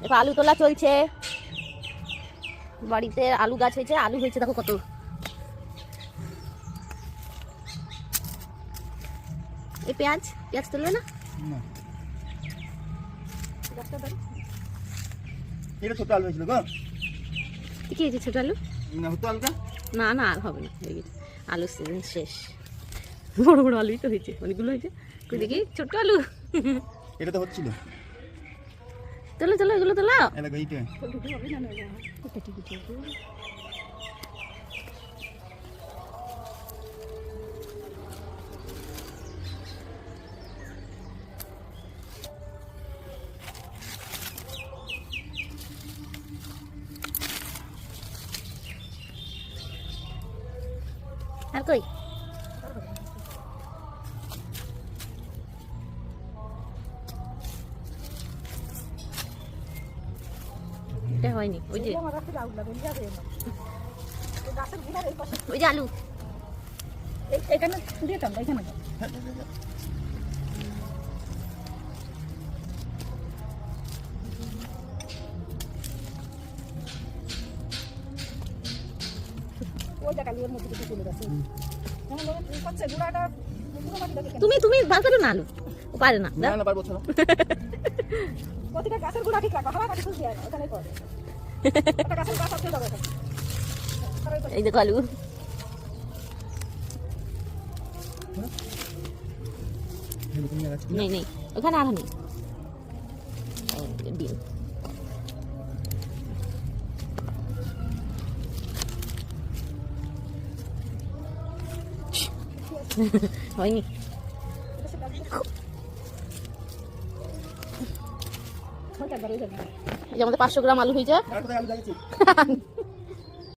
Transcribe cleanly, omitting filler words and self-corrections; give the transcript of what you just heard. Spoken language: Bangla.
এবার আলু তোলা চলছে, বাড়িতে আলু গাছ হয়েছে, আলু হয়েছে দেখো কত। এই পেঁয়াজ পেঁয়াজ তুলবে না? এটা ছোট আলু হয়েছিল গো। কি হয়েছে ছোট আলু? না হতো আলুটা? না না আর হবে না, হয়ে গেছে, আলু সিজন শেষ। বড় বড় আলুই তো হয়েছে, অনেকগুলো হয়েছে। কই দেখি ছোট আলু। এটা তো হচ্ছিল। চলো চলো এগুলো তোলা। এটা গইতে আর কই এটা হয়নি, ওই যে ওই যে আলু এখানে দিয়ে টান এখানে ওই জায়গা লিওর মধ্যে কিছু চলে গেছে। এখন লোকে কি করছে গুড়াটা পুরো মাটি দেখে তুমি তুমি বার করো না আলু, ও পারে না। না না পারবো না। প্রতিটা গাছের গুড়া ঠিক রাখো, হাওয়া কাটি খুঁজে আনো ওখানে করে একটা গাছের গাছ আছে যাবে এখানে। এই দেখো আলু, নেই নেই ওখানে আর নেই। ডিম হয়নি। ওইটা ধরে যাবে। এই যে আমাদের 500 গ্রাম আলু হয়েছে। আর কোথায় আলু লাগিয়েছি?